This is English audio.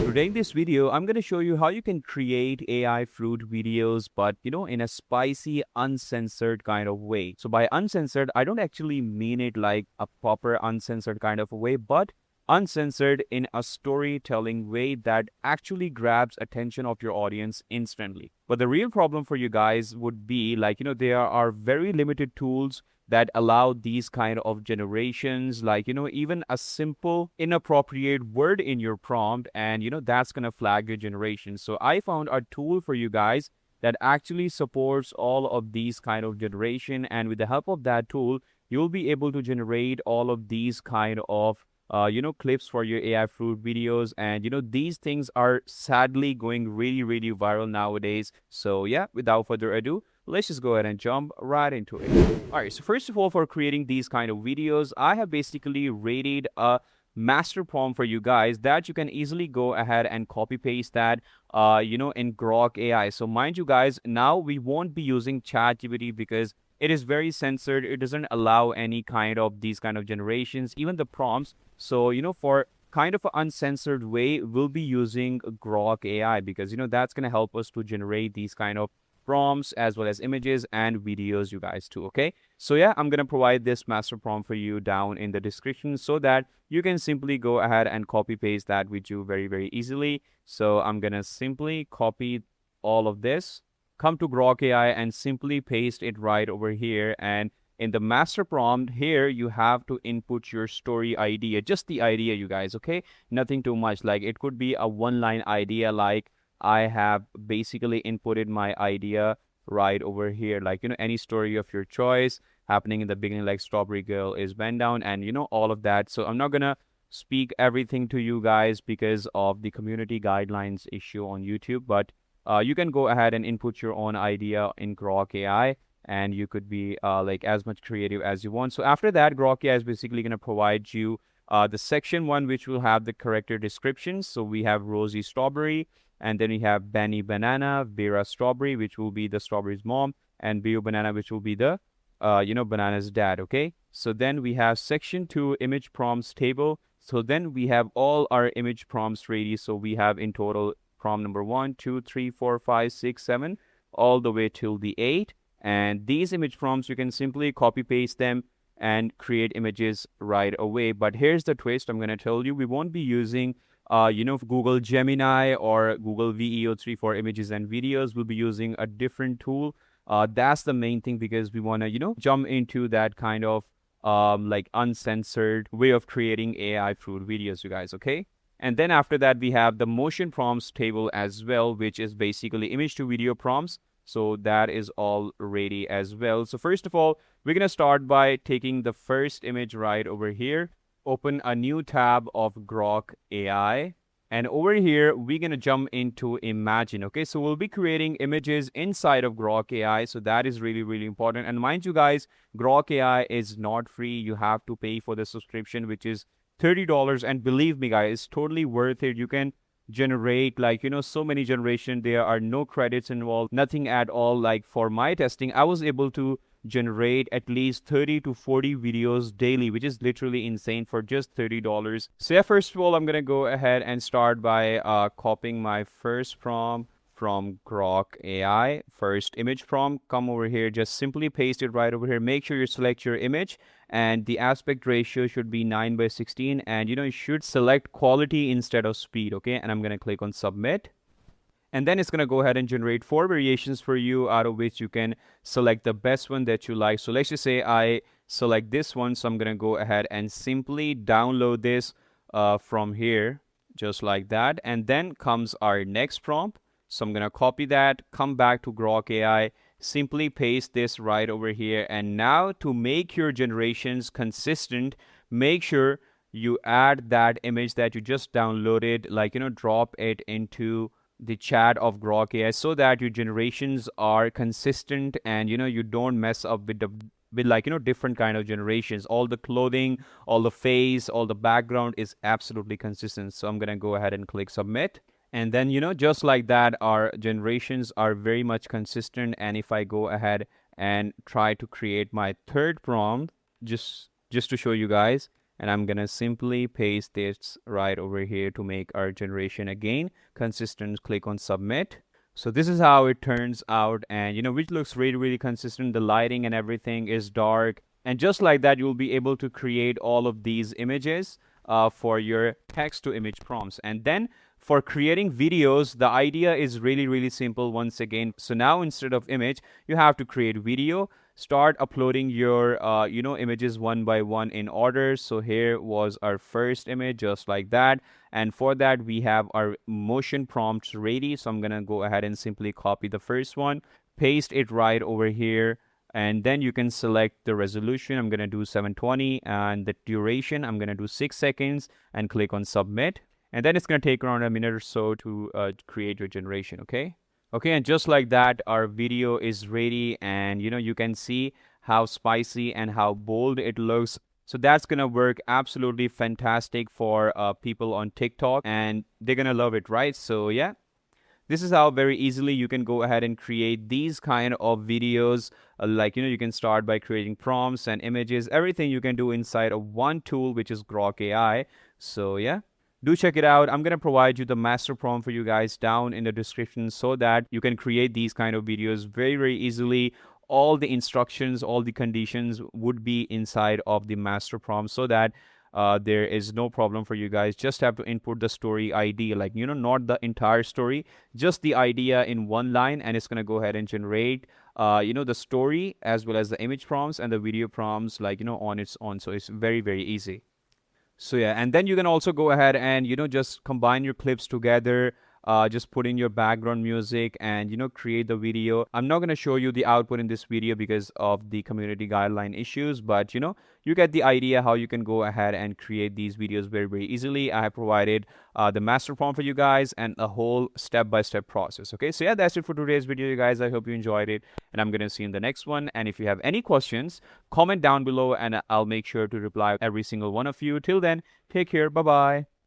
Today in this video, I'm going to show you how you can create AI fruit videos, but in a spicy, uncensored kind of way. So by uncensored, I don't actually mean it like a proper uncensored kind of a way, but uncensored in a storytelling way that actually grabs attention of your audience instantly. But the real problem for you guys would be like, there are very limited tools that allow these kind of generations, like even a simple inappropriate word in your prompt, and that's gonna flag your generation. So I found a tool for you guys that actually supports all of these kind of generation, and with the help of that tool you'll be able to generate all of these kind of clips for your AI fruit videos. And these things are sadly going really viral nowadays. So yeah, without further ado, let's just go ahead and jump right into it. All right, so first of all, for creating these kind of videos, I have basically rated a master prompt for you guys that you can easily go ahead and copy paste that in Grok AI. So mind you guys, now we won't be using ChatGPT because it is very censored. It doesn't allow any kind of these kind of generations, even the prompts. So for kind of an uncensored way, we'll be using Grok AI because that's going to help us to generate these kind of prompts as well as images and videos, you guys too. Okay, so yeah, I'm gonna provide this master prompt for you down in the description so that you can simply go ahead and copy paste that with you very easily. So I'm gonna simply copy all of this, come to Grok AI and simply paste it right over here. And in the master prompt here, you have to input your story idea, just the idea, you guys. Okay, nothing too much. Like it could be a one-line idea, like I have basically inputted my idea right over here, like any story of your choice happening in the beginning, like strawberry girl is bent down, and all of that. So I'm not gonna speak everything to you guys because of the community guidelines issue on YouTube, but you can go ahead and input your own idea in Grok AI, and you could be like as much creative as you want. So after that, Grok AI is basically going to provide you the section one, which will have the character descriptions. So we have Rosie Strawberry, and then we have Benny Banana, Vera Strawberry, which will be the strawberry's mom, and Bio Banana, which will be the banana's dad. Okay, so then we have section 2, image prompts table. So then we have all our image prompts ready. So we have in total prompt number 1, 2, 3, 4, 5, 6, 7, all the way till the 8. And these image prompts, you can simply copy paste them and create images right away. But here's the twist. I'm going to tell you, we won't be using Google Gemini or Google VEO3 for images and videos. We'll be using a different tool. That's the main thing, because we want to jump into that kind of like uncensored way of creating AI fruit videos, you guys. Okay, and then after that, we have the motion prompts table as well, which is basically image to video prompts. So that is all ready as well. So first of all, we're going to start by taking the first image right over here. Open a new tab of Grok AI. And over here, we're going to jump into Imagine. Okay, so we'll be creating images inside of Grok AI. So that is really important. And mind you guys, Grok AI is not free. You have to pay for the subscription, which is $30. And believe me, guys, it's totally worth it. You can generate like so many generation. There are no credits involved, nothing at all. Like for my testing, I was able to generate at least 30 to 40 videos daily, which is literally insane for just $30. So yeah, first of all, I'm gonna go ahead and start by copying my first prompt from Grok AI. First image prompt, come over here, just simply paste it right over here. Make sure you select your image, and the aspect ratio should be 9:16, and you should select quality instead of speed. Okay, and I'm gonna click on submit. And then it's going to go ahead and generate 4 variations for you, out of which you can select the best one that you like. So let's just say I select this one. So I'm going to go ahead and simply download this from here, just like that. And then comes our next prompt. So I'm going to copy that, come back to Grok AI, simply paste this right over here. And now to make your generations consistent, make sure you add that image that you just downloaded, like, drop it into the chat of Grok AI, so that your generations are consistent and you don't mess up with the like different kind of generations. All the clothing, all the face, all the background is absolutely consistent. So I'm gonna go ahead and click submit. And then just like that, our generations are very much consistent. And if I go ahead and try to create my third prompt, just to show you guys, And I'm gonna simply paste this right over here to make our generation again consistent. Click on submit. So this is how it turns out, and which looks really, really consistent. The lighting and everything is dark, and just like that, you'll be able to create all of these images for your text to image prompts. And then for creating videos, the idea is really, really simple once again. So now instead of image, you have to create video. Start uploading your images one by one in order. So here was our first image, just like that. And for that, we have our motion prompts ready. So I'm gonna go ahead and simply copy the first one, paste it right over here, and then you can select the resolution. I'm gonna do 720, and the duration I'm gonna do 6 seconds, and click on submit. And then it's gonna take around a minute or so to create your generation. Okay, and just like that, our video is ready, and you can see how spicy and how bold it looks. So that's gonna work absolutely fantastic for people on TikTok, and they're gonna love it, right? So yeah, this is how very easily you can go ahead and create these kind of videos. Like you can start by creating prompts and images, everything you can do inside of one tool, which is Grok AI. So yeah, do check it out. I'm going to provide you the master prompt for you guys down in the description so that you can create these kind of videos very, very easily. All the instructions, all the conditions would be inside of the master prompt, so that there is no problem for you guys. Just have to input the story ID, like not the entire story, just the idea in one line, and it's going to go ahead and generate the story as well as the image prompts and the video prompts, like on its own. So it's very, very easy. So yeah, and then you can also go ahead and just combine your clips together. Just put in your background music and create the video. I'm not going to show you the output in this video because of the community guideline issues, but you get the idea how you can go ahead and create these videos very, very easily. I have provided the master prompt for you guys and a whole step-by-step process. Okay, so yeah, that's it for today's video, you guys. I hope you enjoyed it, and I'm going to see you in the next one. And if you have any questions, comment down below, and I'll make sure to reply every single one of you. Till then, take care. Bye bye.